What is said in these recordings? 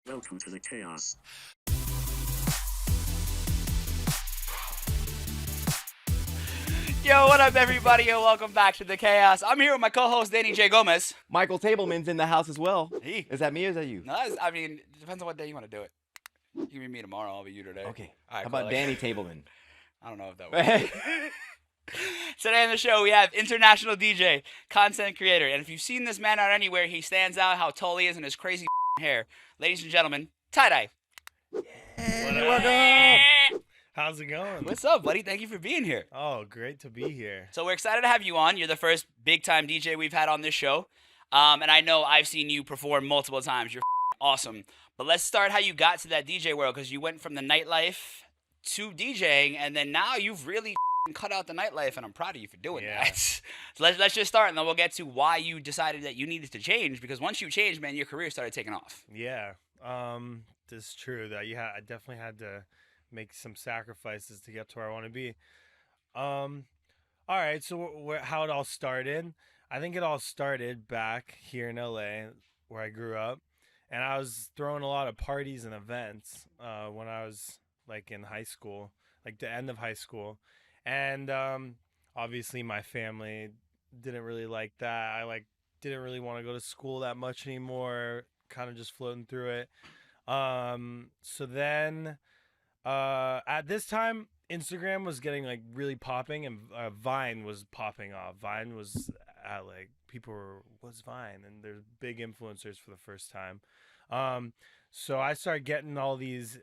Welcome to the chaos. Yo, what up, everybody, and welcome back to the chaos. I'm here with my co-host, Danny J. Gomez. Michael Tableman's in the house as well. Hey. Is that me or is that you? No, I mean, it depends on what day you want to do it. You can be me tomorrow, I'll be you today. Okay. All right, How cool. about Danny Tableman? I don't know if that works. Today on the show, we have international DJ, content creator, and if you've seen this man out anywhere, he stands out how tall he is and his crazy hair. Ladies and gentlemen, TieDye. Welcome. How's it going? What's up, buddy? Thank you for being here. Oh, great to be here. So we're excited to have you on. You're the first big-time DJ we've had on this show. And I know I've seen you perform multiple times. You're awesome. But let's start how you got to that DJ world, because you went from the nightlife to DJing, and then now you've really cut out the nightlife, and I'm proud of you for doing that. So let's just start, and then we'll get to why you decided that you needed to change, because once you changed, man, your career started taking off. Yeah, this is true. That I definitely had to make some sacrifices to get to where I want to be. All right, so how it all started? I think it all started back here in LA, where I grew up, and I was throwing a lot of parties and events when I was like in high school, like the end of high school, and obviously my family didn't really like that. I didn't really want to go to school that much anymore, kind of just floating through it. So then at this time, Instagram was getting like really popping, and Vine was popping off. Vine was at like what's Vine? And there's big influencers for the first time. So I started getting all these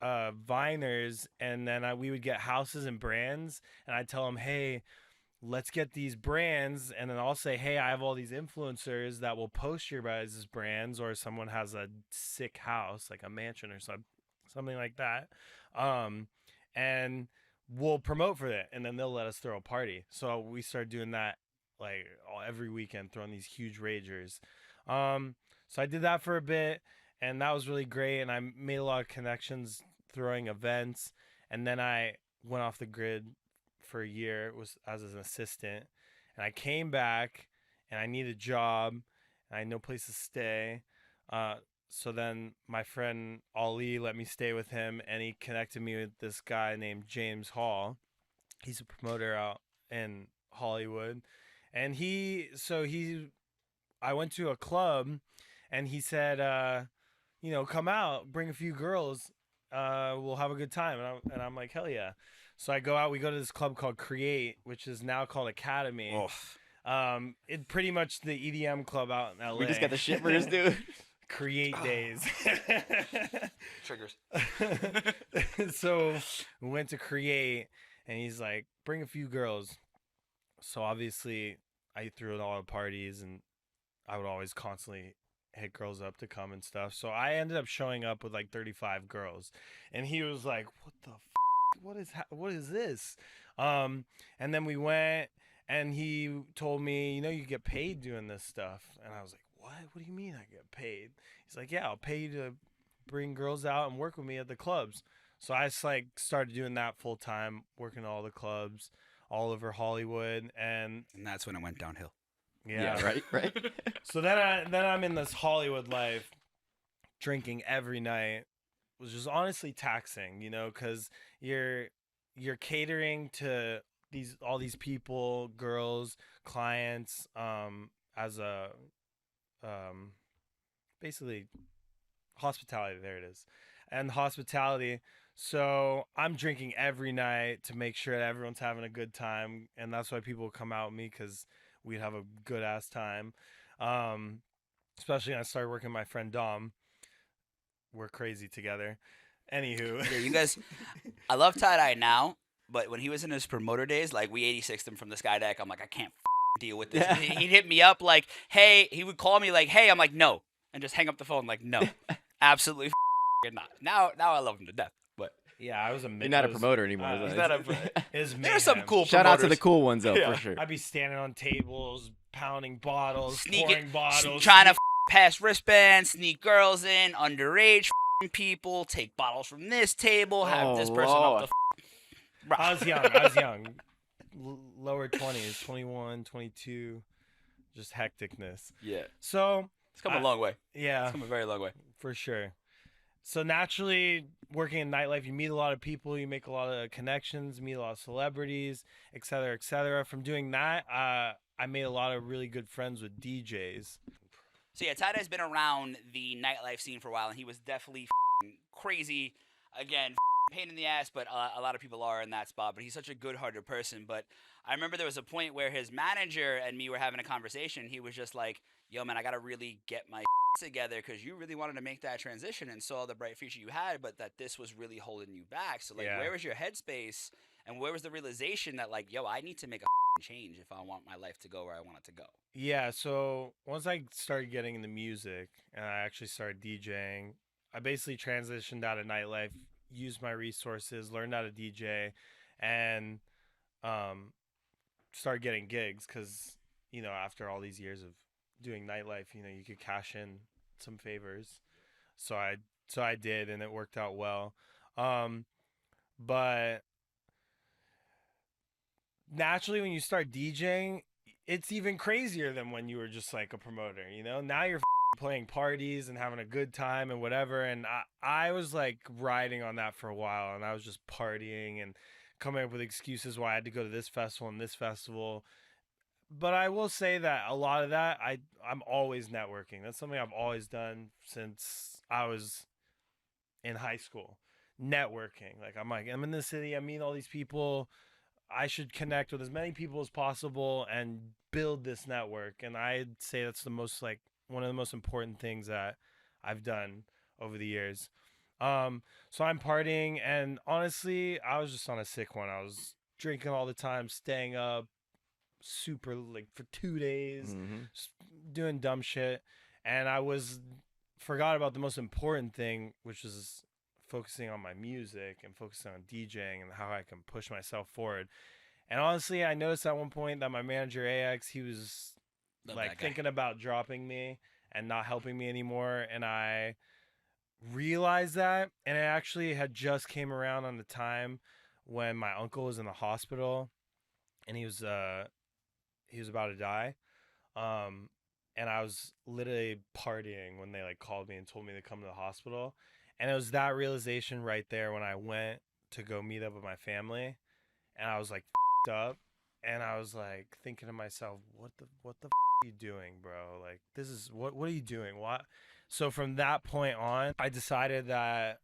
Viners, and then we would get houses and brands, and I'd tell them, hey, let's get these brands, and then I'll say, hey, I have all these influencers that will post your guys' brands, or someone has a sick house, like a mansion or something like that, and we'll promote for it, and then they'll let us throw a party. So we started doing that like every weekend, throwing these huge ragers. So I did that for a bit, and that was really great, and I made a lot of connections throwing events, and then I went off the grid for a year, was as an assistant, and I came back, and I needed a job, and I had no place to stay. So then my friend Ali let me stay with him, and he connected me with this guy named James Hall. He's a promoter out in Hollywood, and I went to a club, and he said, come out, bring a few girls, we'll have a good time. And I'm like, hell yeah. So I go out, we go to this club called Create, which is now called Academy. Oof. It pretty much the EDM club out in LA. We just got the shivers, dude. Create days. Triggers. So we went to Create, and he's like, bring a few girls. So obviously I threw it all at parties, and I would always constantly hit girls up to come and stuff. So I ended up showing up with like 35 girls, and he was like, what the what is this? And then we went, and he told me, you get paid doing this stuff. And I was like, what do you mean I get paid? He's like, yeah, I'll pay you to bring girls out and work with me at the clubs. So I just like started doing that full time, working at all the clubs all over Hollywood, and that's when it went downhill. Yeah, right. So then I'm in this Hollywood life, drinking every night, was just honestly taxing, because you're catering to all these people, girls, clients, as a basically hospitality. There it is, and hospitality. So I'm drinking every night to make sure that everyone's having a good time, and that's why people come out with me, because we'd have a good ass time. Especially when I started working with my friend Dom. We're crazy together. Anywho. Yeah, you guys, I love TieDye now, but when he was in his promoter days, like we 86'd him from the sky deck. I'm like, I can't deal with this. He'd hit me up like, hey, he would call me like, hey, I'm like, no, and just hang up the phone like, no, absolutely not. Now I love him to death. But yeah, I was You're not a promoter anymore. he's not a. There's some cool. Shout out to the promoters. cool ones though, Yeah. for sure. I'd be standing on tables, pounding bottles, Sneaking- pouring bottles, trying to pass wristbands, sneak girls in, underage people, take bottles from this table, have this person Lord. up the. I was young. Lower 20s, 21, 22, just hecticness. Yeah, So it's come a long way. yeah, It's come a very long way. for sure. So naturally, working in nightlife, you meet a lot of people, you make a lot of connections, meet a lot of celebrities, et cetera, et cetera. From doing that, I made a lot of really good friends with DJs. So yeah, TieDye's been around the nightlife scene for a while, and he was definitely crazy. Again, pain in the ass, but a lot of people are in that spot. But he's such a good-hearted person. But I remember there was a point where his manager and me were having a conversation. He was just like, "Yo, man, I gotta really get my together because you really wanted to make that transition and saw the bright future you had, but that this was really holding you back. So like, Yeah. where was your headspace, and where was the realization that like, yo, I need to make a change if I want my life to go where I want it to go?" Yeah, so once I started getting into music and I actually started DJing, I basically transitioned out of nightlife, used my resources, learned how to DJ, and um, started getting gigs because, after all these years of doing nightlife, you could cash in some favors. So I did, and it worked out well. Um, but naturally, when you start DJing, it's even crazier than when you were just like a promoter. Now you're playing parties and having a good time and whatever. And I was like riding on that for a while, and I was just partying and coming up with excuses why I had to go to this festival and this festival. But I will say that a lot of that, I'm always networking. That's something I've always done since I was in high school. Networking. Like I'm in the city, I meet all these people. I should connect with as many people as possible and build this network. And I'd say that's the most like one of the most important things that I've done over the years. So I'm partying, and honestly, I was just on a sick one. I was drinking all the time, staying up super like for 2 days, just doing dumb shit, and I was forgot about the most important thing, which is focusing on my music and focusing on DJing and how I can push myself forward. And honestly, I noticed at one point that my manager AX, he was Love like that guy. thinking about dropping me and not helping me anymore, and I realized that, and it actually had just came around on the time when my uncle was in the hospital, and he was about to die. Um, and I was literally partying when they like called me and told me to come to the hospital. And it was that realization right there when I went to go meet up with my family, and I was like up, and I was like thinking to myself, what the are you doing, bro? Like this is what are you doing? What? So from that point on, I decided that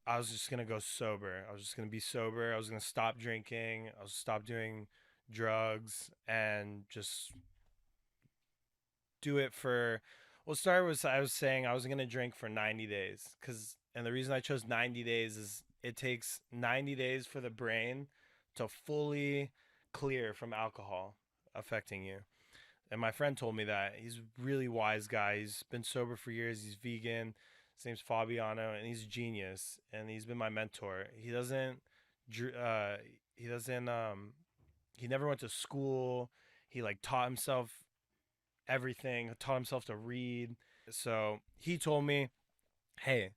I was just gonna go sober. I was just gonna be sober. I was gonna stop drinking. I was stop doing drugs and just do it for. Well, start was I was saying I was gonna drink for 90 days, and the reason I chose 90 days is it takes 90 days for the brain to fully clear from alcohol affecting you. And my friend told me that. He's a really wise guy. He's been sober for years. He's vegan. His name's Fabiano, and he's a genius. And he's been my mentor. He doesn't. He doesn't. He never went to school. He like taught himself everything. Taught himself to read. So he told me, "Hey,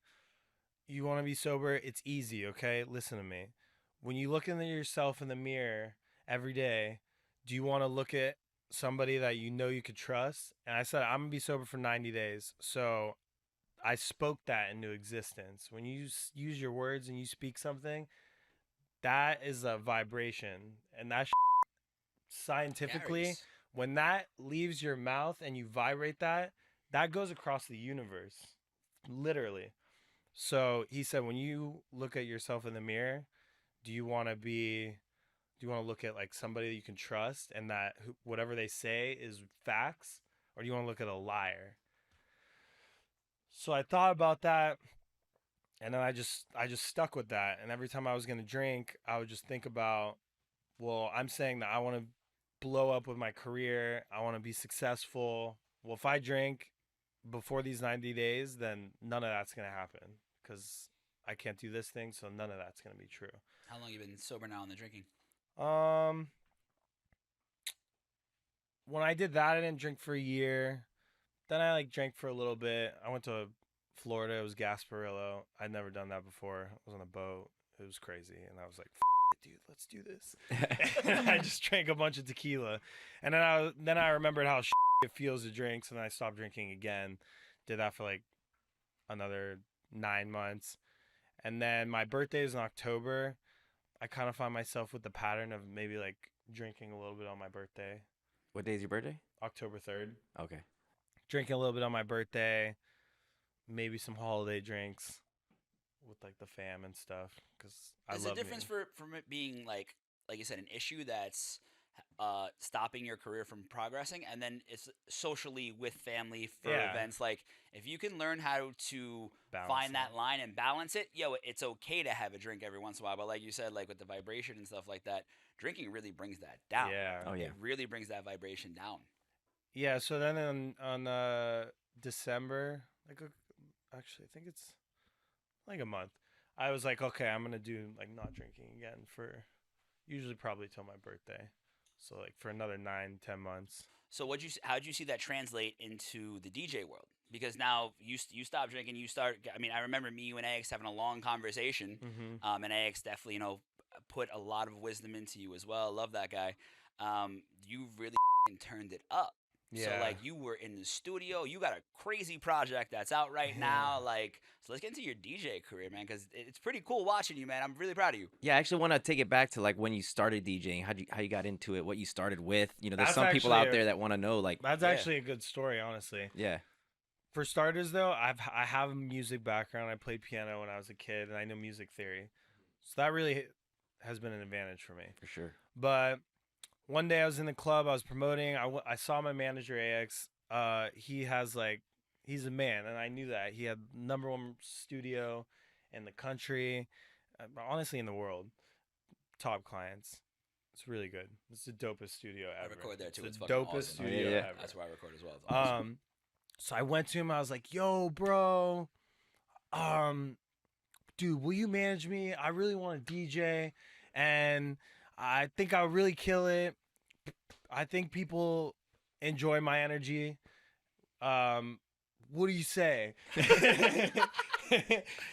you want to be sober? It's easy. Okay, listen to me. When you look into yourself in the mirror every day, do you want to look at somebody that you know you could trust?" And I said, "I'm gonna be sober for 90 days." So I spoke that into existence. When you use your words and you speak something, that is a vibration, and that scientifically, Carries. when that leaves your mouth and you vibrate that, that goes across the universe, literally. So he said, when you look at yourself in the mirror, do you want to be do you want to look at like somebody that you can trust and that whatever they say is facts, or do you want to look at a liar? So I thought about that, and then I just stuck with that. And every time I was going to drink, I would just think about, well, I'm saying that I want to blow up with my career, I want to be successful. Well, if I drink before these 90 days, then none of that's going to happen because I can't do this thing, so none of that's going to be true. How long you been sober now on the drinking? Um, when I did that, I didn't drink for a year. Then I like drank for a little bit. I went to Florida. It was Gasparillo. I'd never done that before. I was on a boat. It was crazy, and I was like, it, "Dude, let's do this." And I just drank a bunch of tequila, and then I remembered how it feels to drink, so then I stopped drinking again. Did that for like another 9 months. And then my birthday is in October. I kind of find myself with the pattern of maybe like drinking a little bit on my birthday. What day is your birthday? October 3rd. Okay. Drinking a little bit on my birthday. Maybe some holiday drinks with like the fam and stuff. Because I There's love a difference from it being like you said, an issue that's stopping your career from progressing, and then it's socially with family for Yeah. events. Like if you can learn how to Balance find it. that line and balance it, it's okay to have a drink every once in a while. But like you said, like with the vibration and stuff like that, drinking really brings that down. Yeah. Oh, yeah. It really brings that vibration down. Yeah, so then on December, actually I think it's like a month. I was like, okay, I'm gonna do like not drinking again for usually probably till my birthday. So like for another 9-10 months. So how'd you see that translate into the DJ world? Because now you stop drinking, you start. I mean, I remember you and AX having a long conversation, Mm-hmm. and AX definitely put a lot of wisdom into you as well. Love that guy. You really turned it up. So Yeah. like you were in the studio, you got a crazy project that's out right now. Like, so let's get into your DJ career, man, because it's pretty cool watching you, man. I'm really proud of you. Yeah, I actually want to take it back to like when you started DJing, how you got into it, what you started with. You know, there's That's some people actually out there that want to know, like, That's Yeah. actually a good story, honestly. yeah, For starters, though, I have a music background. I played piano when I was a kid, and I know music theory, so that really has been an advantage for me. for sure. But one day I was in the club, I was promoting. I saw my manager AX. He's a man, and I knew that he had #1 studio in the country, honestly in the world. Top clients. It's really good. It's the dopest studio I ever. record there too. It's the fucking dopest awesome. Oh, yeah, studio yeah. ever. That's where I record as well. It's awesome. So I went to him. I was like, "Yo, bro, dude, will you manage me? I really want to DJ, and I think I'll really kill it. I think people enjoy my energy. What do you say?"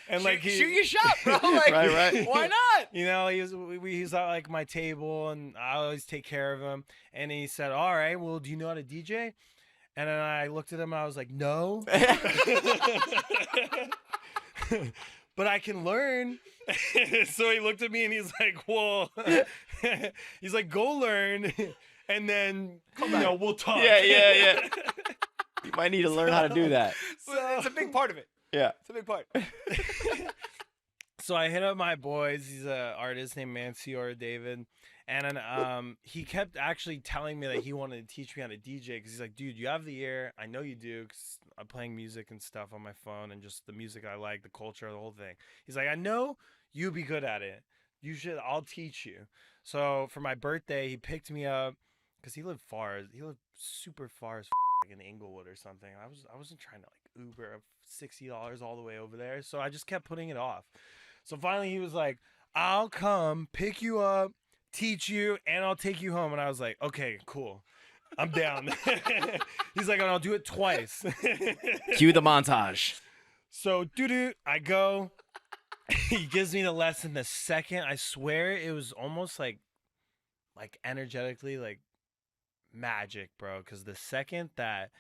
And like shoot your shot, bro. Like, Right. Why not? you know, he's at like my table, and I always take care of him. And he said, "All right, well, do you know how to DJ?" And then I looked at him, and I was like, "No." But I can learn. So he looked at me and he's like, "Well," he's like, "Go learn, and then we'll talk." Yeah. You might need to learn how to do that. It's a big part of it. Yeah. It's a big part. So I hit up my boys. He's an artist named Mansior David. And then he kept actually telling me that he wanted to teach me how to DJ, because he's like, "Dude, you have the ear. I know you do, because I'm playing music and stuff on my phone, and just the music I like, the culture, the whole thing." He's like, "I know you'd be good at it. I'll teach you." So for my birthday, he picked me up, because he lived far. He lived super far as like in Inglewood or something. I wasn't trying to like Uber $60 all the way over there. So I just kept putting it off. So finally he was like, "I'll come pick you up, teach you, and I'll take you home." And I was like, "Okay, cool. I'm down." He's like, "And I'll do it twice." Cue the montage. So I go. He gives me the lesson the second. I swear it was almost like energetically like magic, bro. Because the second that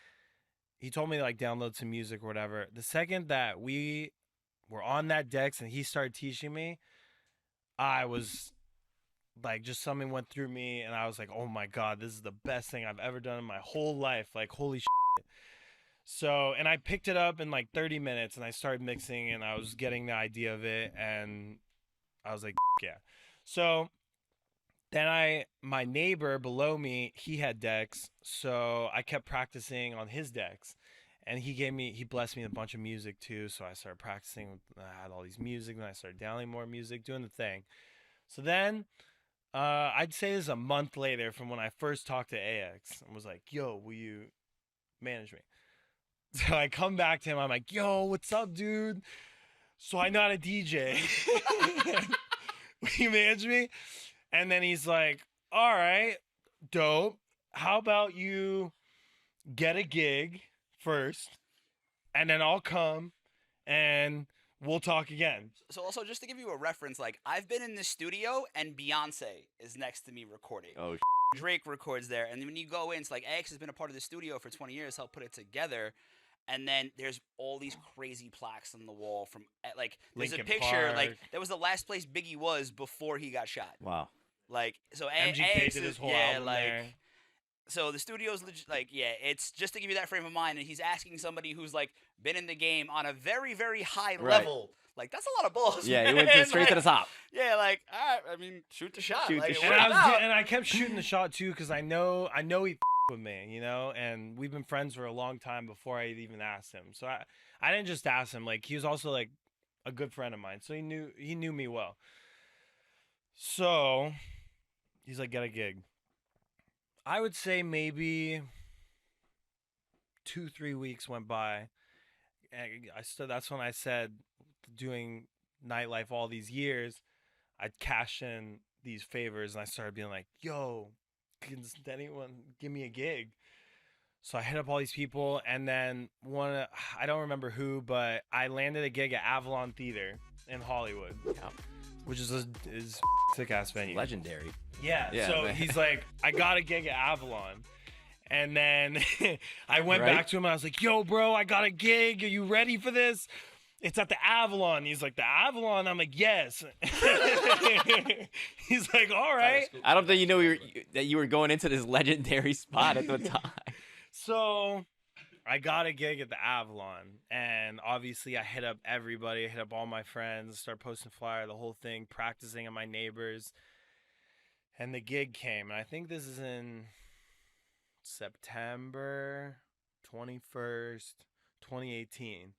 he told me to like download some music or whatever, the second that we were on that decks and he started teaching me, I was like, just something went through me, and I was like, "Oh my God, this is the best thing I've ever done in my whole life. Like, holy shit." So, and I picked it up in like 30 minutes, and I started mixing, and I was getting the idea of it, and I was like, yeah. So then my neighbor below me, he had decks, so I kept practicing on his decks. And he blessed me with a bunch of music too, so I started practicing. I had all these music, and I started downloading more music, doing the thing. So then, I'd say this is a month later from when I first talked to AX and was like, "Yo, will you manage me?" So I come back to him. I'm like, "Yo, what's up, dude? So I know how to DJ. Will you manage me?" And then he's like, "All right, dope. How about you get a gig first, and then I'll come, and we'll talk again." So also, just to give you a reference, like I've been in the studio and Beyonce is next to me recording. Oh, Drake records there, and when you go in, it's like X has been a part of the studio for 20 years, helped put it together. And then there's all these crazy plaques on the wall from like there's Linkin a picture like Park. that was the last place Biggie was before he got shot. Wow. Like so, MGK AX did his is- whole yeah, album like there. so the studio's like yeah, it's just to give you that frame of mind, and he's asking somebody who's like been in the game on a very very high Right. level. Like that's a lot of balls. Yeah, he man. went straight to the Like, top. Yeah, like all right, I mean, shoot the shot. Shoot like, the it shot. worked out. And I kept shooting the shot too because I know he with me, you know, and we've been friends for a long time before I even asked him. So I didn't just ask him, like he was also like a good friend of mine, so he knew me well. So he's like, get a gig. I would say maybe 2-3 weeks went by. And that's when I said, doing nightlife all these years, I'd cash in these favors, and I started being like, yo, can anyone give me a gig? So I hit up all these people, and then I don't remember who, but I landed a gig at Avalon Theater in Hollywood, which is a sick ass venue. Legendary. Yeah. Yeah, So man. he's like, I got a gig at Avalon. And then I went Right. back to him and I was like, yo, bro, I got a gig. Are you ready for this? It's at the Avalon. He's like, the Avalon? I'm like, yes. He's like, all right. I don't think you knew that you were going into this legendary spot at the time. So I got a gig at the Avalon. And obviously I hit up everybody. I hit up all my friends, start posting flyer, the whole thing, practicing on my neighbors. And the gig came. And I think this is in September 21st, 2018.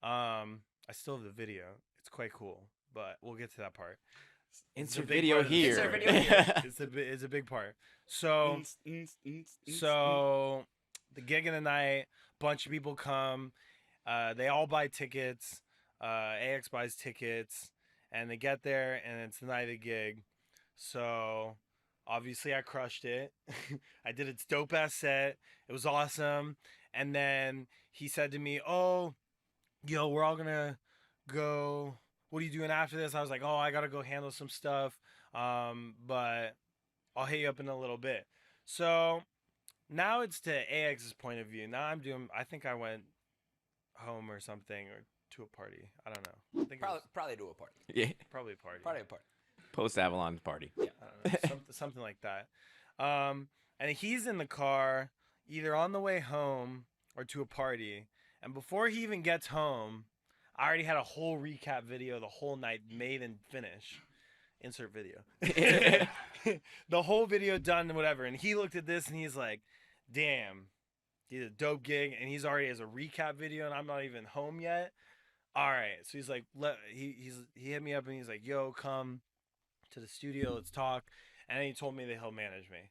I still have the video. It's quite cool, but we'll get to that part. It's a Insert big video part of the here. Insert story. video here. It's a big part. So the gig in the night, bunch of people come. They all buy tickets. AX buys tickets, and they get there, and it's the night of the gig. So obviously I crushed it. I did its dope ass set. It was awesome. And then he said to me, "Oh, yo, we're all gonna go. What are you doing after this?" I was like, "Oh, I gotta go handle some stuff. But I'll hit you up in a little bit." So now it's to AX's point of view. Now I think I went home or something, or to a party. I don't know. I think it was Probably do a party. Yeah. probably a party. Probably a party. Post Avalon party. I don't know, something like that. And he's in the car, either on the way home or to a party. And before he even gets home, I already had a whole recap video the whole night made and finished. Insert video. The whole video done, whatever. And he looked at this and he's like, damn, he did a dope gig. And he's already has a recap video and I'm not even home yet. All right. So he's like, he hit me up and he's like, yo, come to the studio, let's talk. And then he told me that he'll manage me.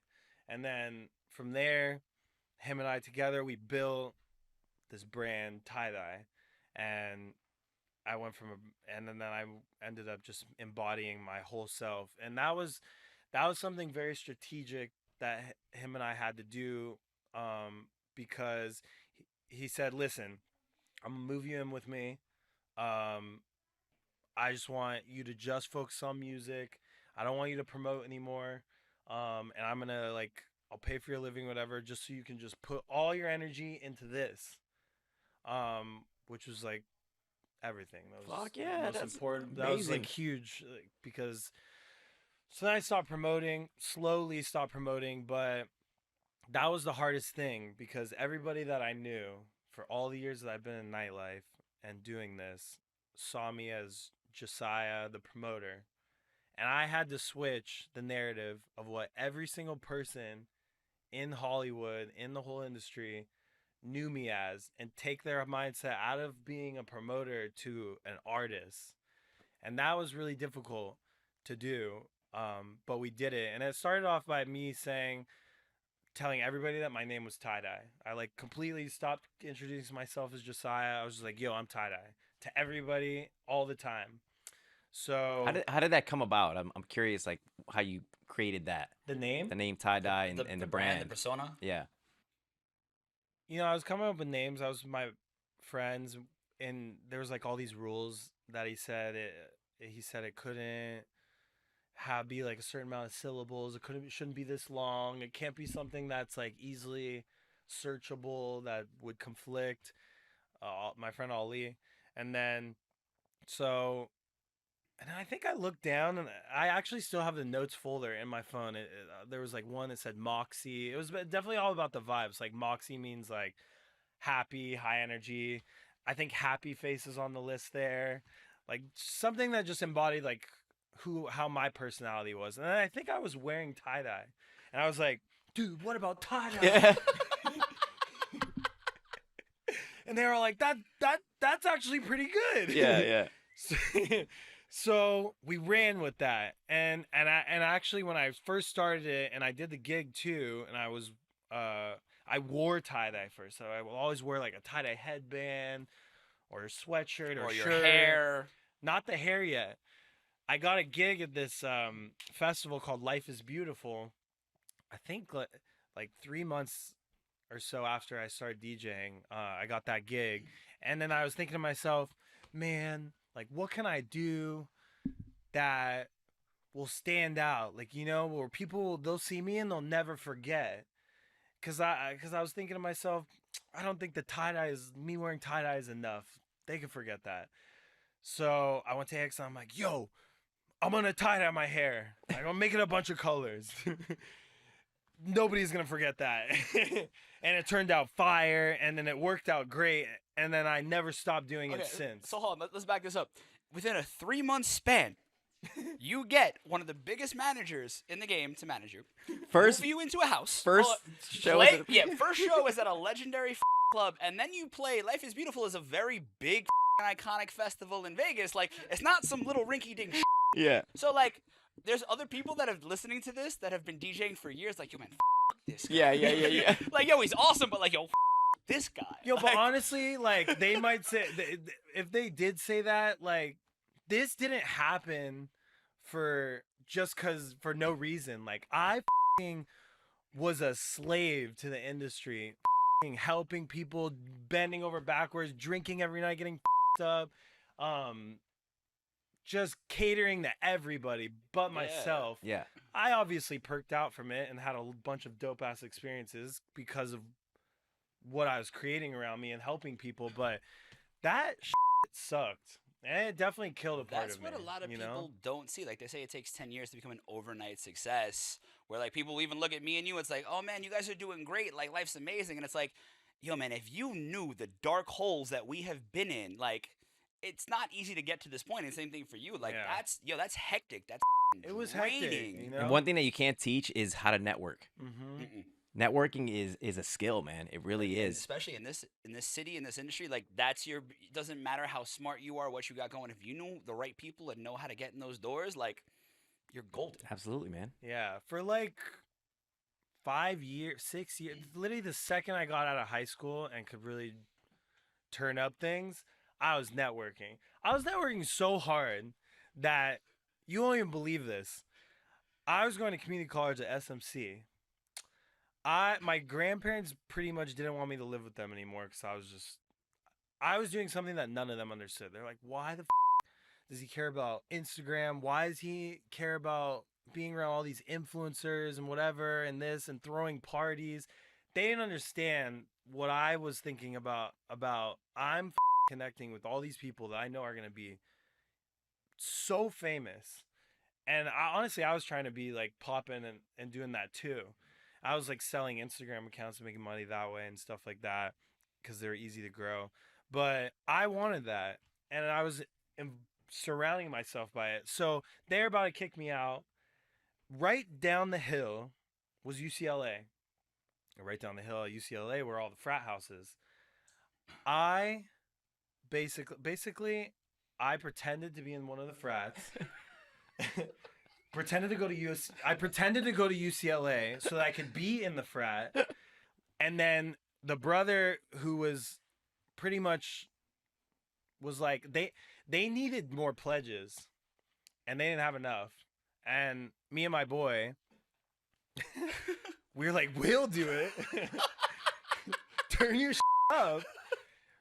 And then from there, him and I together, we built this brand, TieDye. And I went and then I ended up just embodying my whole self. And that was something very strategic that him and I had to do, because he said, listen, I'm gonna move you in with me. I just want you to just focus on music. I don't want you to promote anymore. And I'm gonna I'll pay for your living, whatever, just so you can just put all your energy into this. Which was like everything. That was Fuck yeah, most that's important. That was like amazing. huge, because so then I slowly stopped promoting, but that was the hardest thing, because everybody that I knew for all the years that I've been in nightlife and doing this saw me as Josiah, the promoter. And I had to switch the narrative of what every single person in Hollywood, in the whole industry, knew me as, and take their mindset out of being a promoter to an artist. And that was really difficult to do, but we did it. And it started off by me telling everybody that my name was TieDye. I completely stopped introducing myself as Josiah. I was just like, yo, I'm TieDye, to everybody all the time. So How did that come about? I'm curious, like how you created that, the name, the name TieDye and the brand. the persona. Yeah. I was coming up with names. I was with my friends, and there was all these rules that he said. He said it couldn't be a certain amount of syllables. Shouldn't be this long. It can't be something that's easily searchable that would conflict. My friend Ali, and then so. And I think I looked down, and I actually still have the notes folder in my phone. There was like one that said Moxie. It was definitely all about the vibes. Like Moxie means like happy, high energy. I think happy face is on the list there. Like something that just embodied like how my personality was. And then I think I was wearing tie-dye. And I was like, dude, what about tie-dye? Yeah. And they were like, that's actually pretty good. Yeah. So we ran with that, and actually when I first started it, and I did the gig too, and I wore tie-dye first, so I will always wear like a tie-dye headband or a sweatshirt or your shirt. hair. Not the hair yet. I got a gig at this festival called Life is Beautiful. I think like 3 months or so after I started DJing, I got that gig, and then I was thinking to myself, man, like what can I do that will stand out? Like, you know, where people, they'll see me and they'll never forget. Cause I was thinking to myself, I don't think me wearing tie-dye is enough. They can forget that. So I went to X and I'm like, yo, I'm gonna tie-dye my hair. Like, I'm making a bunch of colors. Nobody's gonna forget that. And it turned out fire, and then it worked out great, and then I never stopped doing it since. So hold on, let's back this up. Within a 3-month span, you get one of the biggest managers in the game to manage you. First Move you into a house. First show. First show is at a legendary club, and then you play Life is Beautiful is a very big iconic festival in Vegas. Like, it's not some little rinky-dink Yeah. So, like, there's other people that are listening to this that have been DJing for years. Like, yo, man, this guy. Yeah. Like, yo, he's awesome, but, like, yo, this guy. Yo, like, but honestly, like, they might say, if they did say that, like, this didn't happen for no reason. Like, I was a slave to the industry, helping people, bending over backwards, drinking every night, getting up, just catering to everybody but myself. Yeah. I obviously perked out from it and had a bunch of dope ass experiences because of what I was creating around me and helping people, but that sucked. And it definitely killed a part of me. That's what a lot of people know? don't see. Like, they say it takes 10 years to become an overnight success, where, like, people even look at me and you, it's like, oh, man, you guys are doing great. Like, life's amazing. And it's like, yo, man, if you knew the dark holes that we have been in, like, it's not easy to get to this point. And same thing for you. Like, that's hectic. That's it was draining. hectic, you know? And one thing that you can't teach is how to network. Mm-hmm. Networking is a skill, man. It really is. Especially in this city, in this industry, like, that's it doesn't matter how smart you are, what you got going. If you know the right people and know how to get in those doors, like, you're golden. Absolutely, man. Yeah, for like 5 years, 6 years, literally the second I got out of high school and could really turn up things, I was networking. I was networking so hard that you won't even believe this. I was going to community college at SMC. My grandparents pretty much didn't want me to live with them anymore because I was doing something that none of them understood. They're like, why the does he care about Instagram? Why does he care about being around all these influencers and whatever and this and throwing parties? They didn't understand what I was thinking about I'm connecting with all these people that I know are going to be so famous. And honestly, I was trying to be like popping and doing that too. I was like selling Instagram accounts and making money that way and stuff like that because they're easy to grow. But I wanted that, and I was surrounding myself by it. So they're about to kick me out. Right down the hill was UCLA. And right down the hill at UCLA were all the frat houses. I basically I pretended to be in one of the frats. I pretended to go to UCLA so that I could be in the frat. And then the brother who was pretty much was like they needed more pledges and they didn't have enough. And me and my boy we were like, we'll do it. Turn your up.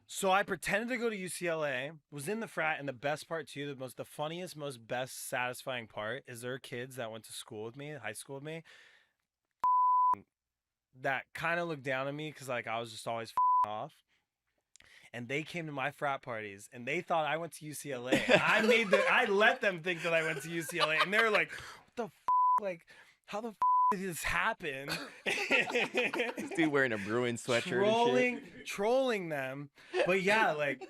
So I pretended to go to UCLA, was in the frat, and the best part too, the funniest, most best satisfying part is there are kids that went to school with me, high school with me, that kind of looked down on me because like I was just always off. And they came to my frat parties, and they thought I went to UCLA. And I let them think that I went to UCLA, and they were like, "What the like, how the did this happen?" This dude wearing a Bruin sweatshirt and shit. Trolling them. But yeah, like,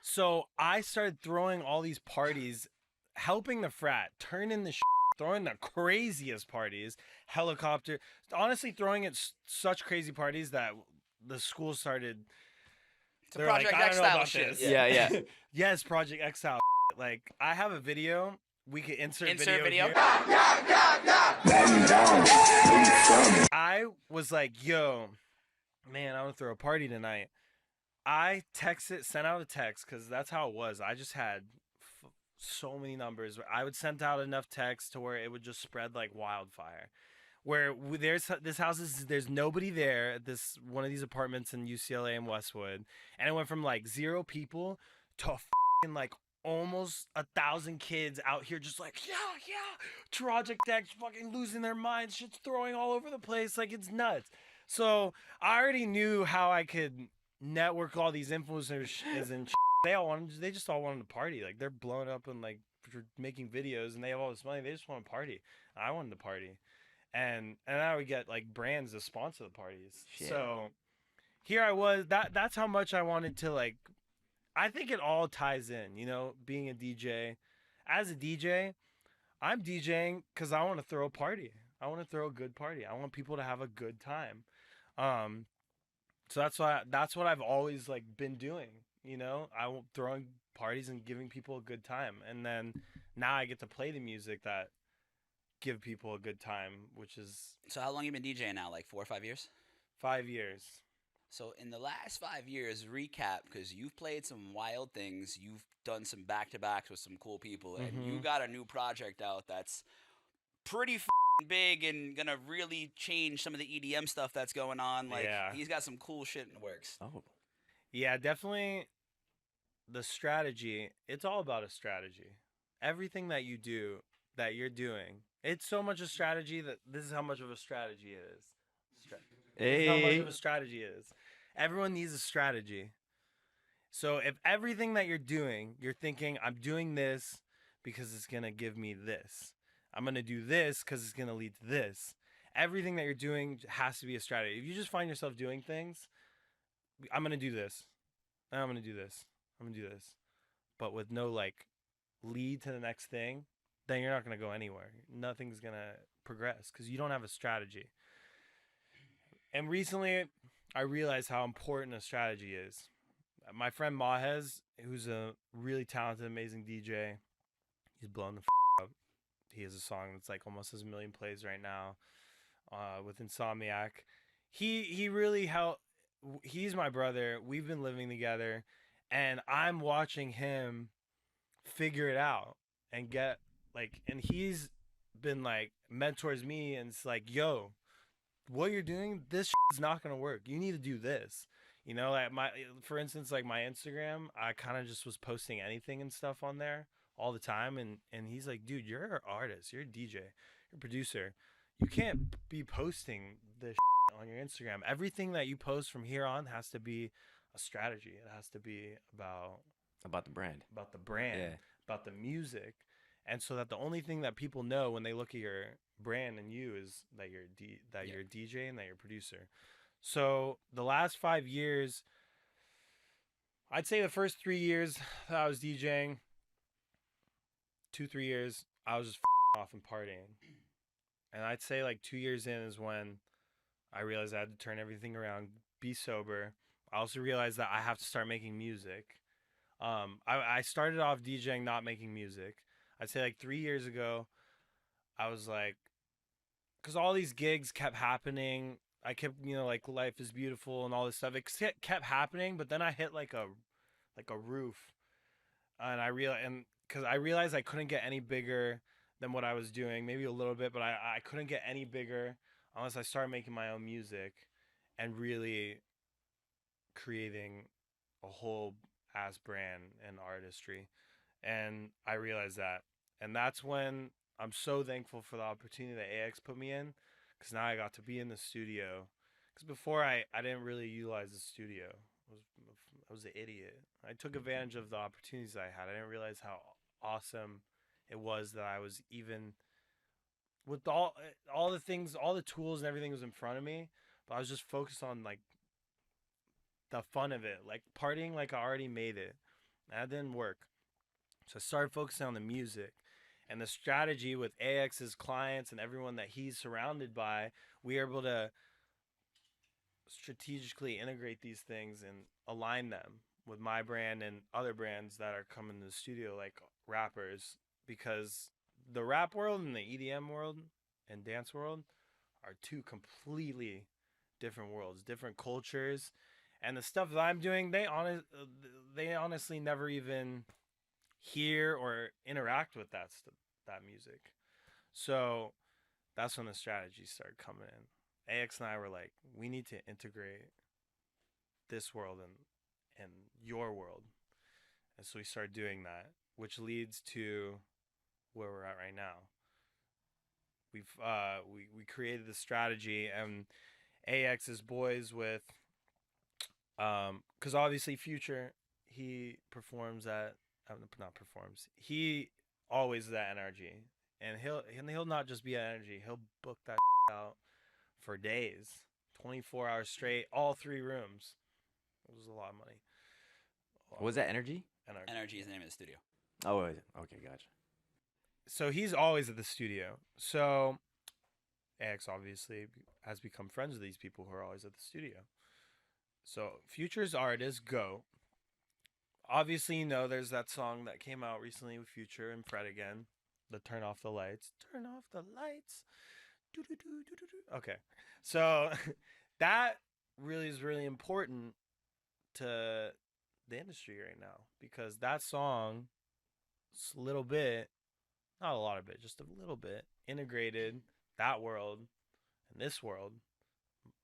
so I started throwing all these parties, helping the frat, turning the throwing the craziest parties, helicopter, honestly throwing at such crazy parties that the school started. It's a Project X style shit. Yeah. Yes, Project X style. Like, I have a video. We could insert video. Here. I was like, yo, man, I want to throw a party tonight. I sent out a text because that's how it was. I just had so many numbers. I would send out enough text to where it would just spread like wildfire. Where there's nobody there at this one of these apartments in UCLA and Westwood, and it went from like 0 people to like almost 1,000 kids out here just like yeah, Project X fucking losing their minds, shit's throwing all over the place, like it's nuts. So I already knew how I could network all these influencers and they just all wanted to party. Like they're blowing up and like making videos and they have all this money. They just want to party. I wanted to party. And I would get like brands to sponsor the parties. Shit. So here I was. That's how much I wanted to like. I think it all ties in, you know, being a DJ. As a DJ, I'm DJing because I want to throw a party. I want to throw a good party. I want people to have a good time. So that's what I've always like been doing. You know, throwing parties and giving people a good time. And then now I get to play the music that give people a good time, which is. So how long you been DJing now? Like 4 or 5 years? 5 years. So in the last 5 years, recap, because you've played some wild things, you've done some back-to-backs with some cool people, and you got a new project out that's pretty big and gonna really change some of the EDM stuff that's going on. Like, he's got some cool shit in the works. Oh. Yeah, definitely the strategy. It's all about a strategy. Everything that you do, that you're doing, it's so much a strategy that this is how much of a strategy it is. This is how much of a strategy it is. Everyone needs a strategy. So if everything that you're doing, you're thinking, I'm doing this because it's going to give me this. I'm going to do this because it's going to lead to this. Everything that you're doing has to be a strategy. If you just find yourself doing things, I'm going to do this. I'm going to do this. I'm going to do this. But with no like lead to the next thing, then you're not going to go anywhere. Nothing's going to progress because you don't have a strategy. And recently, I realized how important a strategy is. My friend Mahez, who's a really talented, amazing DJ, he's blown the up. He has a song that's like almost has 1 million plays right now with Insomniac. He really helped. He's my brother. We've been living together, and I'm watching him figure it out and get like, and he's been like mentors me, and it's like, yo, what you're doing, this is not gonna work. You need to do this. You know, like for instance, like my Instagram, I kind of just was posting anything and stuff on there all the time, and he's like, dude, you're an artist, you're a DJ, you're a producer. You can't be posting this on your Instagram. Everything that you post from here on has to be a strategy. It has to be about the brand, yeah. About the music, and so that the only thing that people know when they look at your brand and you is that you're you're a DJ and that you're a producer. So the last 5 years, I'd say the first 3 years that I was DJing, 2-3 years, I was just off and partying. And I'd say like 2 years in is when I realized I had to turn everything around, be sober. I also realized that I have to start making music. I started off DJing, not making music. I'd say like 3 years ago, I was like, because all these gigs kept happening. I kept, you know, like Life is Beautiful and all this stuff. It kept happening, but then I hit like a roof, and I realized I couldn't get any bigger than what I was doing. Maybe a little bit, but I couldn't get any bigger unless I started making my own music and really creating a whole ass brand and artistry. And I realized that, and that's when I'm so thankful for the opportunity that AX put me in. because now I got to be in the studio. Because before I didn't really utilize the studio. I was an idiot. I took advantage of the opportunities I had. I didn't realize how awesome it was that I was even with all the things, all the tools and everything was in front of me, but I was just focused on like the fun of it, like partying like I already made it. That didn't work. So I started focusing on the music and the strategy with AX's clients and everyone that he's surrounded by. We are able to strategically integrate these things and align them with my brand and other brands that are coming to the studio, like rappers, because the rap world and the EDM world and dance world are two completely different worlds, different cultures, and the stuff that I'm doing, they honestly never even hear or interact with that music. So that's when the strategy started coming in. AX and I were like, we need to integrate this world and your world. And so we started doing that, which leads to where we're at right now. We created the strategy, and AX is boys with because obviously Future, he performs at not performs. He always that energy. And he'll not just be at energy, he'll book that out for days, 24 hours straight, all 3 rooms. It was a lot of money. What was that, Energy? Energy is the name of the studio. Oh, okay, gotcha. So he's always at the studio. So AX obviously has become friends with these people who are always at the studio. So Future's artist, Go. Obviously, you know, there's that song that came out recently with Future and Fred again. The Turn Off the Lights. Turn off the lights. Okay. So that really is really important to the industry right now, because that song, a little bit, not a lot of it, just a little bit, integrated that world and this world,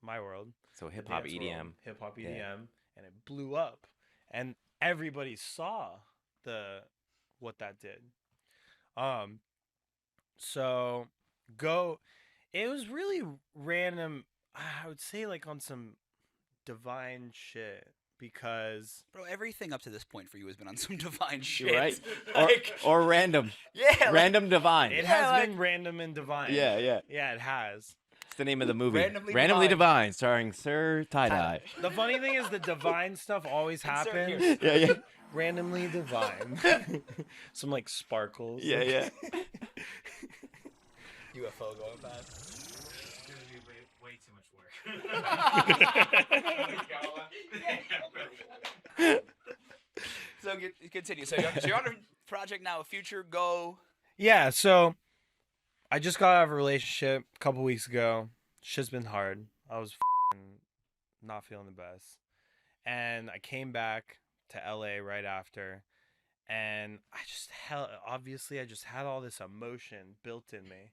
my world. So hip hop EDM. Hip hop EDM, and it blew up. And everybody saw what that did. So Go, it was really random. I would say like on some divine shit, because Bro, everything up to this point for you has been on some divine shit. Right. Like, Or random. yeah. Random divine. it Yeah, has been random and divine. Yeah. Yeah, it has. It's the name of the movie. Randomly Divine, starring Sir TieDye. The funny thing is the divine stuff always Insert happens. here. Yeah. Randomly divine. Some like sparkles. Yeah. UFO going past. It's gonna be way too much work. So continue. So you're on a project now, Future, Go. Yeah, so I just got out of a relationship a couple weeks ago. Shit's been hard. I was not feeling the best. And I came back to LA right after. And I just had all this emotion built in me.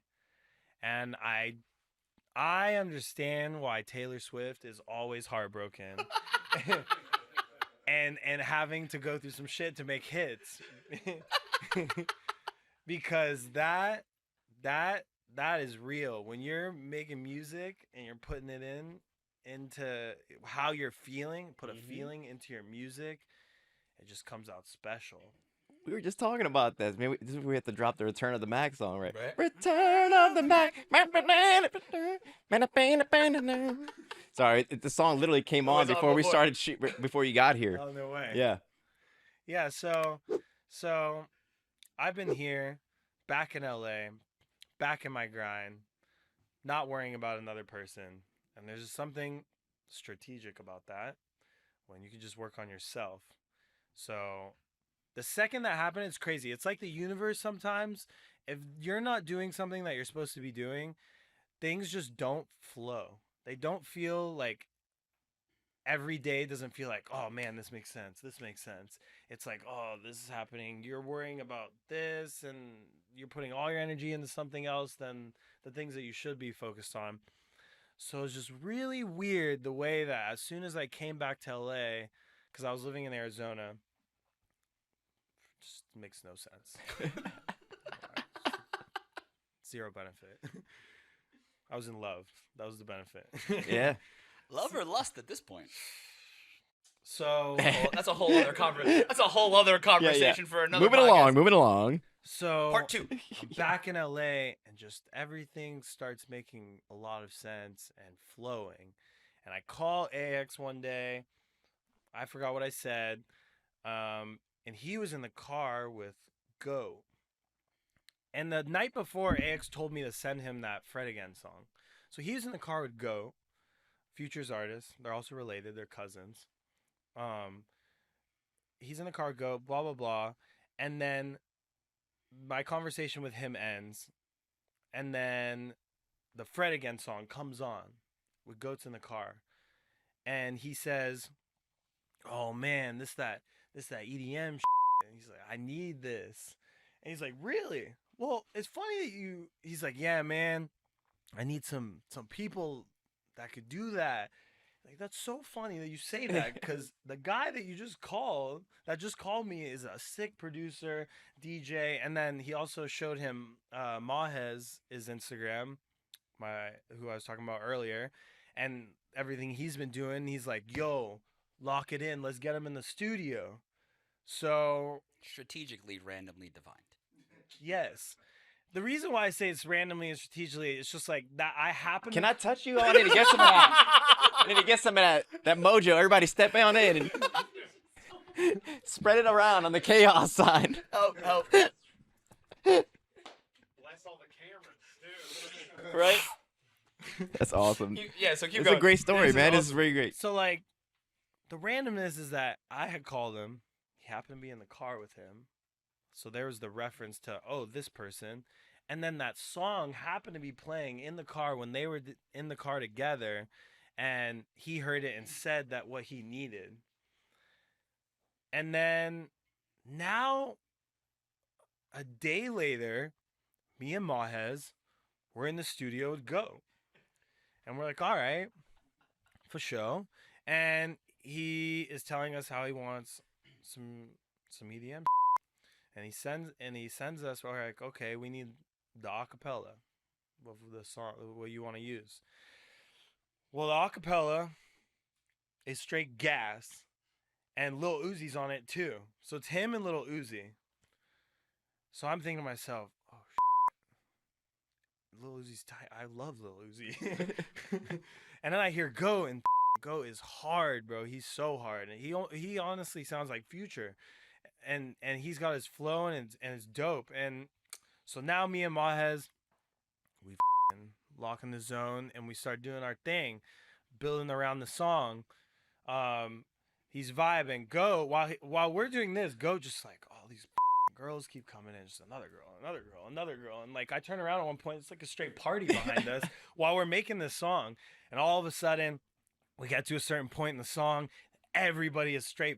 And I understand why Taylor Swift is always heartbroken. and having to go through some shit to make hits. Because that is real. When you're making music and you're putting it into how you're feeling, put a feeling into your music, it just comes out special. We were just talking about this. Maybe this is where we have to drop the Return of the Mac song, right? Right. Return of the Mac. Sorry, the song literally came on before we started before you got here. Oh, no way. Yeah. So I've been here, back in LA, back in my grind, not worrying about another person. And there's just something strategic about that when you can just work on yourself. So the second that happened, it's crazy. It's like the universe sometimes. If you're not doing something that you're supposed to be doing, things just don't flow. They don't feel like every day doesn't feel like, oh man, this makes sense. This makes sense. It's like, oh, this is happening. You're worrying about this and you're putting all your energy into something else than the things that you should be focused on. So it's just really weird the way that as soon as I came back to LA, because I was living in Arizona, just makes no sense. Zero benefit. I was in love. That was the benefit. Yeah. Love or lust at this point? So That's a whole other That's a whole other conversation for another. Moving along. So Part 2. I'm back in LA, and just everything starts making a lot of sense and flowing. And I call AX one day. I forgot what I said. And he was in the car with Go. And the night before, AX told me to send him that Fred Again song. So he was in the car with Go, Future's artist. They're also related. They're cousins. He's in the car with Go, blah, blah, blah. And then my conversation with him ends. And then the Fred Again song comes on with Goats in the car. And he says, oh, man, this that EDM shit. And he's like, I need this. And he's like, really? Well, it's funny that you... He's like, yeah, man, I need some people that could do that. Like, that's so funny that you say that, because the guy that you just called, me, is a sick producer, DJ, and then he also showed him Mahez, his Instagram, who I was talking about earlier, and everything he's been doing. He's like, yo, lock it in. Let's get him in the studio. So... strategically, randomly defined. Yes. The reason why I say it's randomly and strategically, it's just like that I happen Can I touch you? I need to get some of that. I need to get some of that mojo. Everybody step on in and spread it around on the chaos side. Oh. Bless all the cameras, too. Right? That's awesome. So keep It's going. a great story, man. This is awesome. really great. So, like, the randomness is that I had called him. He happened to be in the car with him. So there was the reference to, oh, this person. And then that song happened to be playing in the car when they were in the car together. And he heard it and said that what he needed. And then now, a day later, me and Mahez were in the studio with Go. And we're like, all right, for sure. And he is telling us how he wants some EDM. And he sends us, we're like, okay, we need the acapella of the song, what you want to use. Well, the acapella is straight gas, and Lil Uzi's on it too. So it's him and Lil Uzi. So I'm thinking to myself, oh, Lil Uzi's tight. I love Lil Uzi. And then I hear Go, and Go is hard, bro. He's so hard, and he honestly sounds like Future. And he's got his flow, and it's dope. And so now me and Mahez, we lock in the zone, and we start doing our thing, building around the song. He's vibing. Go, while we're doing this, Go just like, all these girls keep coming in, just another girl. And like, I turn around at one point, it's like a straight party behind us while we're making this song. And all of a sudden, we get to a certain point in the song, everybody is straight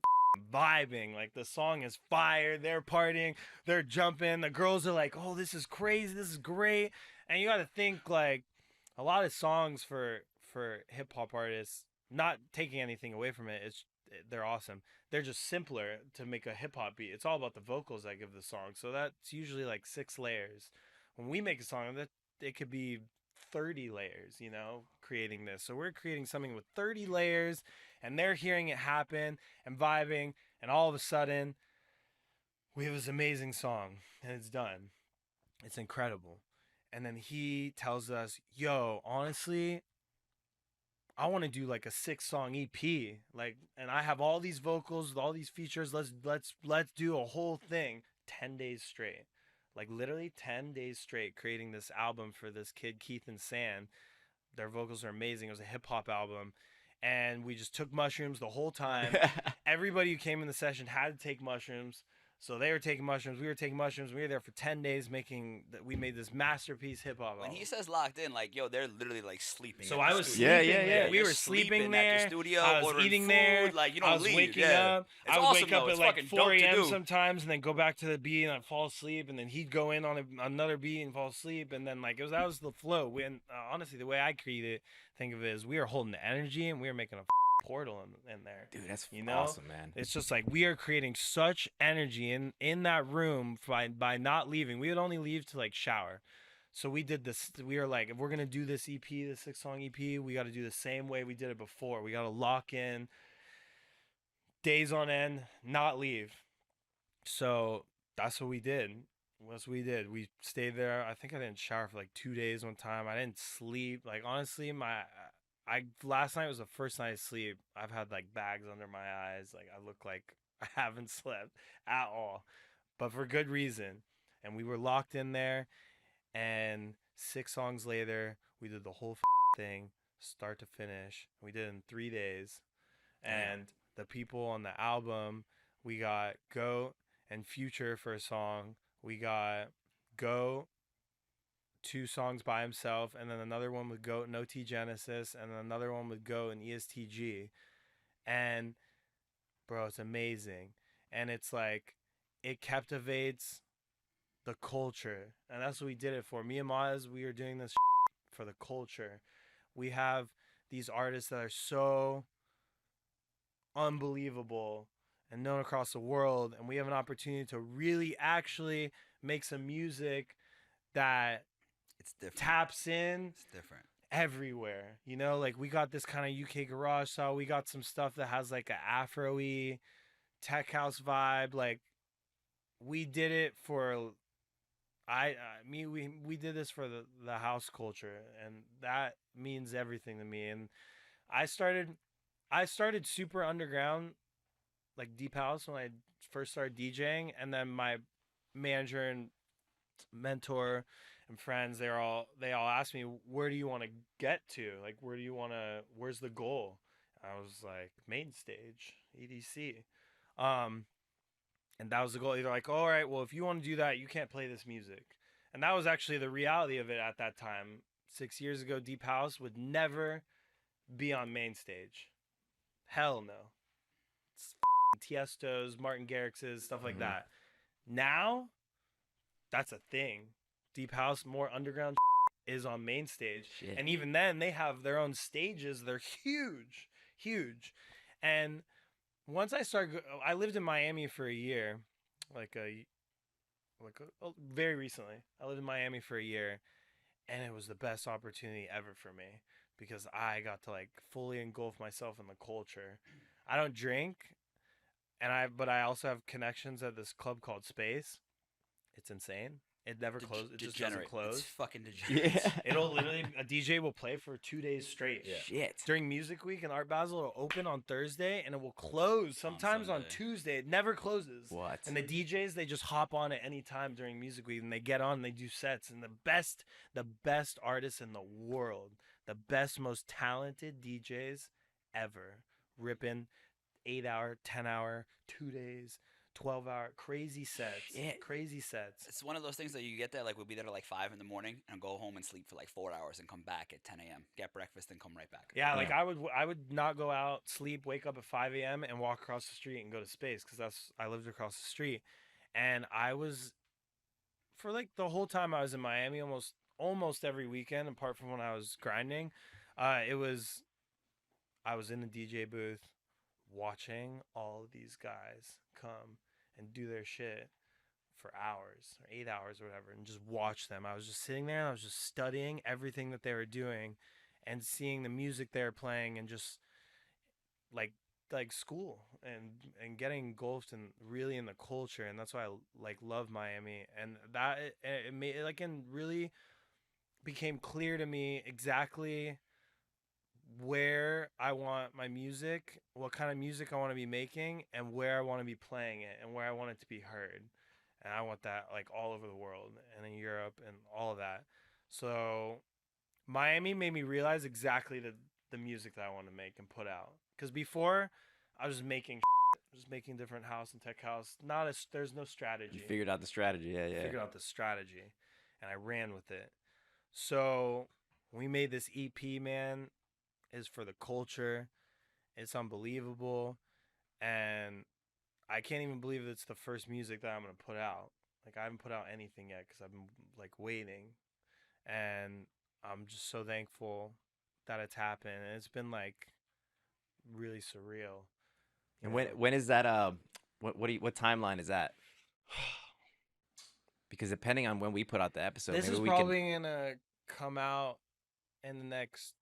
vibing. Like, the song is fire, they're partying, they're jumping, the girls are like, oh, this is crazy, this is great. And you gotta think, like, a lot of songs for hip-hop artists, not taking anything away from it, they're awesome, they're just simpler to make a hip-hop beat. It's all about the vocals that give the song, so that's usually like 6 layers. When we make a song, that it could be 30 layers, you know, creating this. So we're creating something with 30 layers, and they're hearing it happen and vibing, and all of a sudden we have this amazing song, and it's done. It's incredible. And then he tells us, yo, honestly, I want to do like a 6-song EP, like, and I have all these vocals with all these features. Let's do a whole thing. 10 days straight, like literally 10 days straight, creating this album for this kid Keith and San. Their vocals are amazing. It was a hip hop album, and we just took mushrooms the whole time. Everybody who came in the session had to take mushrooms. So they were taking mushrooms, we were taking mushrooms. We were there for 10 days we made this masterpiece hip hop album. When he says locked in, like, yo, they're literally like sleeping. So at I the was studio. sleeping. Yeah. We You're were sleeping at there. your studio, I was ordering eating food, there. like, you don't I was leave. waking Yeah. up. It's I would awesome, wake up though. at It's like fucking 4 dope to a.m. do. sometimes, and then go back to the beat and I'd fall asleep, and then he'd go in on another beat and fall asleep, and then like that was the flow. Honestly, the way I think of it is we are holding the energy, and we are making a portal in there. Dude, that's awesome, man. It's just like we are creating such energy in that room by not leaving. We would only leave to like shower. So we did this. We were like, if we're gonna do this EP, this 6-song EP, we got to do the same way we did it before. We got to lock in days on end, not leave. So that's what we did. We stayed there. I think I didn't shower for like 2 days one time. I didn't sleep. Like honestly, I last night was the first night of sleep. I've had like bags under my eyes. Like I look like I haven't slept at all, but for good reason. And we were locked in there. And 6 songs later, we did the whole thing, start to finish. We did it in 3 days. And the people on the album, we got Goat and Future for a song. We got Goat, 2 songs by himself, and then another one with Goat and OT Genesis, and then another one with Goat and ESTG. And, bro, it's amazing. And it's like, it captivates the culture, and that's what we did it for. Me and Maz, we are doing this for the culture. We have these artists that are so unbelievable and known across the world, and we have an opportunity to really actually make some music that It's different. taps in It's different. everywhere. You know, like we got this kind of UK garage style. We got some stuff that has like a Afro-y tech house vibe. Like we did it for we did this for the house culture, and that means everything to me. And I started super underground, like deep house, when I first started DJing, and then my manager and mentor and friends, they all asked me, where do you want to get to? Like, where's the goal? I was like, main stage, EDC. And that was the goal. They're like, all right, well, if you want to do that, you can't play this music. And that was actually the reality of it at that time. 6 years ago, Deep House would never be on main stage. Hell no. It's Tiesto's, Martin Garrix's, stuff like that. Now, that's a thing. Deep House, more underground is on main stage. Shit. And even then, they have their own stages. They're huge, huge. And once I lived in Miami for a year, very recently. I lived in Miami for a year, and it was the best opportunity ever for me because I got to like fully engulf myself in the culture. I don't drink, but I also have connections at this club called Space. It's insane. It never closes. It just doesn't close. It's fucking degenerate. Yeah. It'll literally, a DJ will play for 2 days straight. Yeah. Shit. During Music Week and Art Basel, it'll open on Thursday and it will close sometimes on Sunday. Tuesday. It never closes. What? And the DJs, they just hop on at any time during Music Week and they get on and they do sets. And the best artists in the world, the best, most talented DJs ever, ripping 8-hour, 10-hour, 2 days, 12-hour, crazy sets. Shit. Crazy sets. It's one of those things that you get there, like we'll be there till like 5 in the morning and go home and sleep for like 4 hours and come back at 10 a.m. Get breakfast and come right back. Yeah, like I would not go out, sleep, wake up at 5 a.m. and walk across the street and go to Space because I lived across the street, and I was, for like the whole time I was in Miami, almost every weekend, apart from when I was grinding, I was in the DJ booth watching all of these guys come and do their shit for hours or 8 hours or whatever, and just watch them. I was just sitting there and I was just studying everything that they were doing and seeing the music they were playing and just like school and getting engulfed and really in the culture. And that's why I like love Miami, and that it made it like, and really became clear to me exactly where I want my music, what kind of music I want to be making, and where I want to be playing it, and where I want it to be heard. And I want that like all over the world and in Europe and all of that. So Miami made me realize exactly the music that I want to make and put out. Because before, I was just making different house and tech house. There's no strategy. You figured out the strategy. Yeah, yeah. Figured out the strategy, and I ran with it. So we made this EP, man. Is for the culture. It's unbelievable, and I can't even believe it's the first music that I'm gonna put out. Like I haven't put out anything yet because I've been like waiting, and I'm just so thankful that it's happened. And it's been like really surreal. And when is that? What timeline is that? Because depending on when we put out the episode, This maybe is we probably gonna come out in the next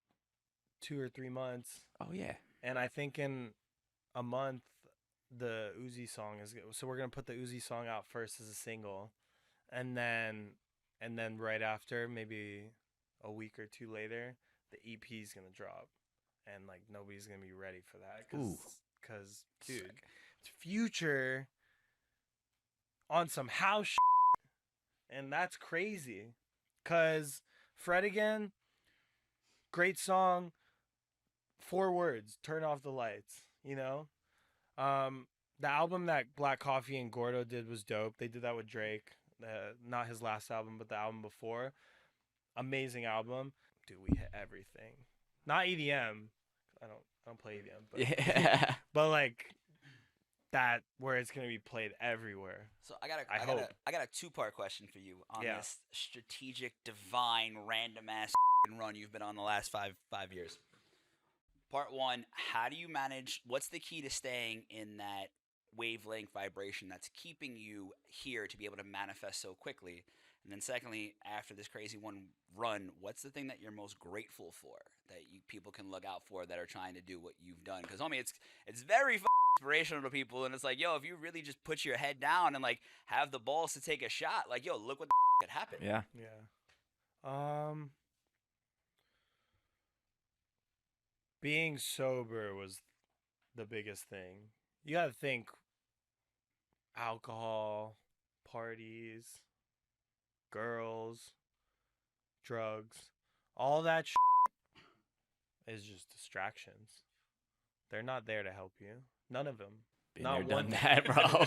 2 or 3 months, can. Oh yeah. and I think in a month the Uzi song is. So we're gonna put the Uzi song out first as a single, and then right after, maybe a week or two later, the EP is gonna drop, and like nobody's gonna be ready for that. Ooh. Cause dude, it's Future on some house and that's crazy. Cause Fred Again, great song, 4 words, turn off the lights, you know? The album that Black Coffee and Gordo did was dope. They did that with Drake. Not his last album, but the album before. Amazing album. Dude, we hit everything. Not EDM. I don't play EDM, but Yeah. but like that where it's gonna be played everywhere. So I got hope. a 2-part question for you on Yeah. this strategic, divine, random ass run you've been on the last five years. Part 1, how do you manage? What's the key to staying in that wavelength vibration that's keeping you here to be able to manifest so quickly? And then secondly, after this crazy one run, what's the thing that you're most grateful for that people can look out for that are trying to do what you've done? Because homie, it's very inspirational to people, and it's like, yo, if you really just put your head down and like have the balls to take a shot, like, yo, look what the could happen. Yeah. Yeah. Being sober was the biggest thing. You gotta think alcohol, parties, girls, drugs, all that is just distractions. They're not there to help you. None of them. Been Not there, one done that, bro.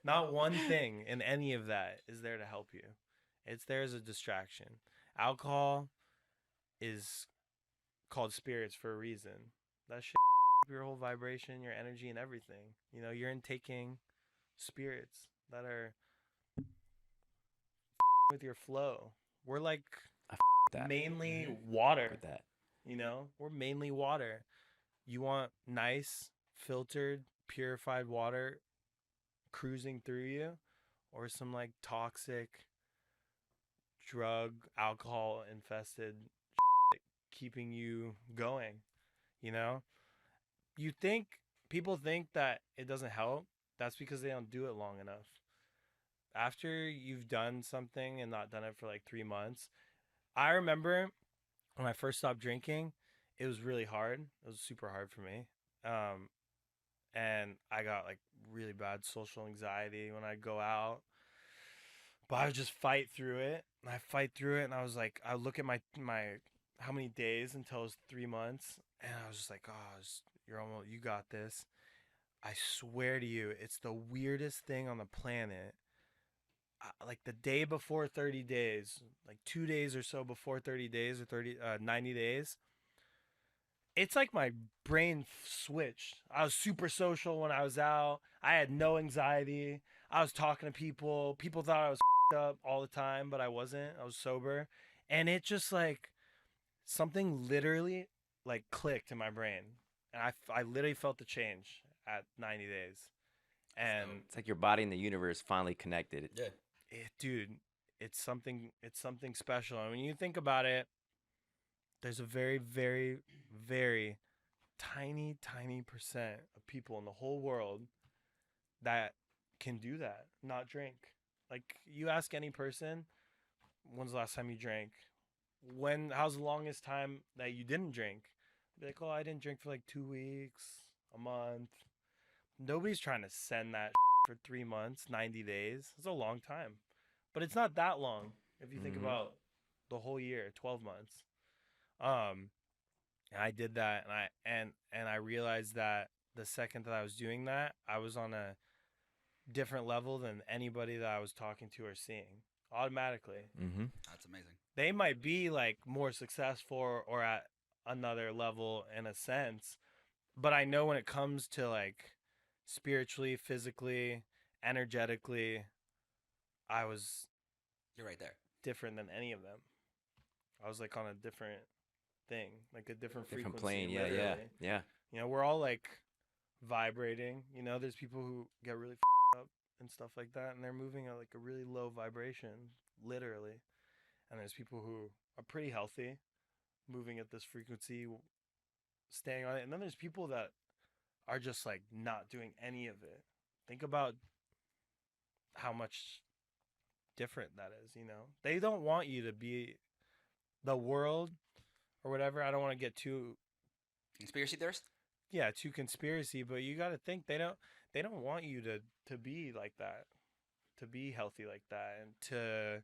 Not one thing in any of that is there to help you. It's there as a distraction. Alcohol is called spirits for a reason. That shit your whole vibration, your energy, and everything. You know, you're intaking spirits that are with your flow. We're like that. mainly water. With that. You know, we're mainly water. You want nice, filtered, purified water cruising through you, or some like toxic, drug, alcohol infested keeping you going, you know? People think that it doesn't help. That's because they don't do it long enough. After you've done something and not done it for like 3 months, I remember when I first stopped drinking, it was really hard. It was super hard for me. And I got like really bad social anxiety when I go out. But I would just fight through it. And I fight through it, and I was like, I look at my how many days until it was 3 months, and I was just like, oh, you got this. I swear to you, it's the weirdest thing on the planet. Like the day before 30 days, like 2 days or so before 30 days or 90 days, it's like my brain switched. I was super social when I was out. I had no anxiety. I was talking to people. People thought I was up all the time, but I wasn't. I was sober. And it just like something literally like clicked in my brain. And I literally felt the change at 90 days. And It's like your body and the universe finally connected. Yeah. dude, it's something special. And when you think about it, there's a very, very, very tiny percent of people in the whole world that can do that, not drink. Like, you ask any person, when's the last time you drank? How's the longest time that you didn't drink? Be like, oh, I didn't drink for like 2 weeks, a month. Nobody's trying to send that for 3 months, 90 days. It's a long time. But it's not that long if you think about the whole year, 12 months. And I did that, and I realized that the second that I was doing that, I was on a different level than anybody that I was talking to or seeing automatically. Mm-hmm. That's amazing. They might be like more successful or at another level in a sense, but I know when it comes to like spiritually, physically, energetically, I was You're right there. different than any of them. I was like on a different thing, like a different frequency. plane. Yeah, literally. yeah. You know, we're all like vibrating. You know, there's people who get really up and stuff like that, and they're moving at like a really low vibration, literally. And there's people who are pretty healthy, moving at this frequency, staying on it. And then there's people that are just like not doing any of it. Think about how much different that is, you know? They don't want you to be the world or whatever. I don't want to get too Conspiracy theorist? yeah, too conspiracy, but you got to think they don't want you to be like that, to be healthy like that, and to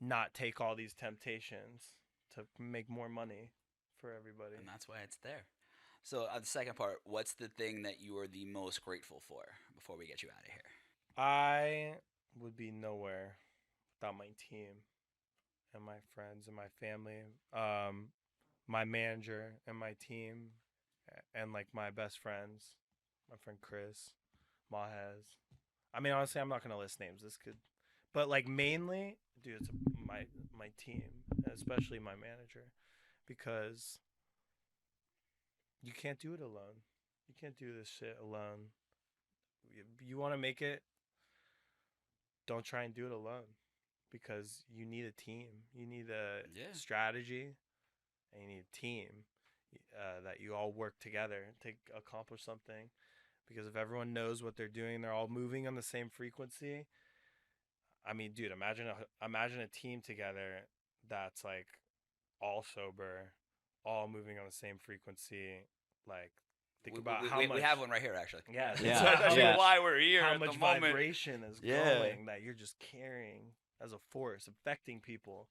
not take all these temptations to make more money for everybody. And that's why it's there. So the second part, what's the thing that you are the most grateful for before we get you out of here? I would be nowhere without my team and my friends and my family, my manager and my team, and like my best friends, my friend Chris, Mahez. I mean, honestly, I'm not gonna list names. But like mainly, dude, it's my team, especially my manager, because you can't do it alone. You can't do this shit alone. You want to make it, don't try and do it alone, because you need a team. You need a strategy, and you need a team that you all work together to accomplish something. Because if everyone knows what they're doing, they're all moving on the same frequency. I mean, dude, imagine a team together that's like all sober, all moving on the same frequency. Like, think about how much we have one right here, actually. Yeah, Yeah. That's Yeah. why we're here how at much the moment. vibration is going that you're just carrying as a force, affecting people.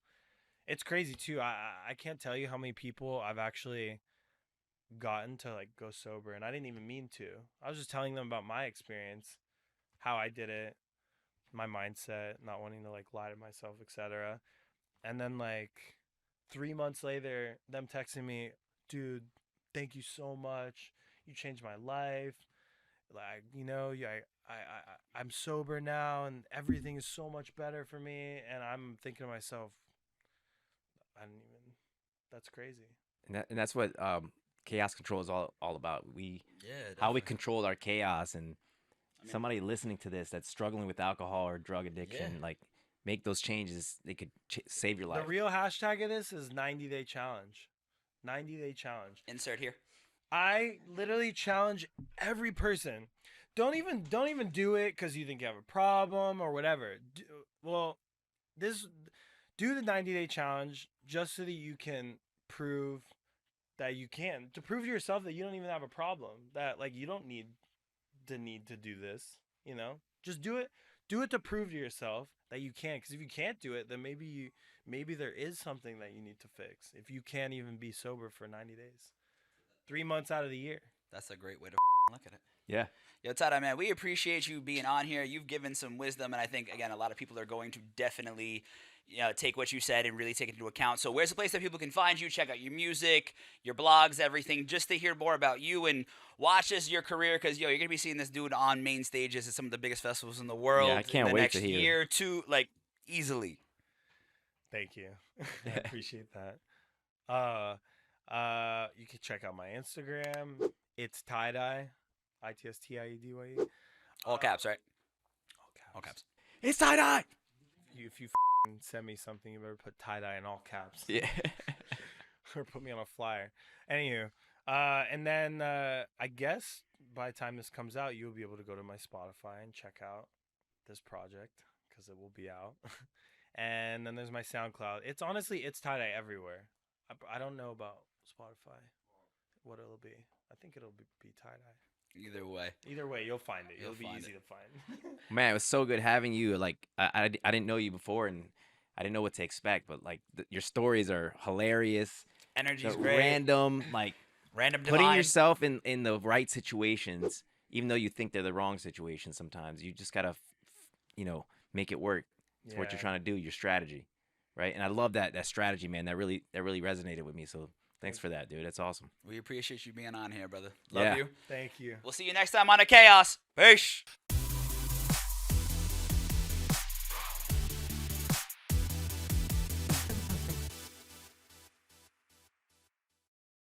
It's crazy too. I can't tell you how many people I've actually gotten to like go sober, and I didn't even mean to. I was just telling them about my experience, how I did it, my mindset, not wanting to like lie to myself, etc. And then like 3 months later, them texting me, dude, thank you so much. You changed my life. Like, you know, I'm sober now, and everything is so much better for me. And I'm thinking to myself, that's crazy. And that's what chaos control is all about. How we control our chaos, and somebody listening to this that's struggling with alcohol or drug addiction, like, make those changes. They could save your life. The real hashtag of this is 90-day challenge. 90-day challenge. Insert here. I literally challenge every person. Don't even do it because you think you have a problem or whatever. Do the 90-day challenge just so that you can prove that you can. To prove to yourself that you don't even have a problem. That like you don't need to do this. You know, just do it. Do it to prove to yourself that you can. Because if you can't do it, then maybe there is something that you need to fix. If you can't even be sober for 90 days. 3 months out of the year. That's a great way to look at it. Yeah. Yo, TieDye, man, we appreciate you being on here. You've given some wisdom, and I think, again, a lot of people are going to definitely take what you said and really take it into account. So where's the place that people can find you, check out your music, your blogs, everything, just to hear more about you and watch your career? Because, you're going to be seeing this dude on main stages at some of the biggest festivals in the world. Yeah, I can't in the wait next to hear. year or two, like, easily. Thank you. I appreciate that. You can check out my Instagram. It's TieDye, ITSTIEDYE. All caps, right? All caps. All caps. It's tie-dye. If you send me something, you better put TieDye in all caps. Yeah. Or put me on a flyer. Anywho, and then I guess by the time this comes out, you'll be able to go to my Spotify and check out this project because it will be out. And then there's my SoundCloud. It's TieDye everywhere. I don't know about Spotify, what it'll be. I think it'll be TieDye. Either way, you'll find it. It'll be find easy it. to find. Man, it was so good having you. Like, I didn't know you before, and I didn't know what to expect, but like your stories are hilarious. Energy's So great. random, like Random putting divine. yourself in the right situations, even though you think they're the wrong situations. Sometimes you just gotta, make it work. It's what you're trying to do, your strategy, right? And I love that strategy, man. That really resonated with me. So thanks for that, dude. That's awesome. We appreciate you being on here, brother. Love you. Thank you. We'll see you next time on The Chaos. Peace.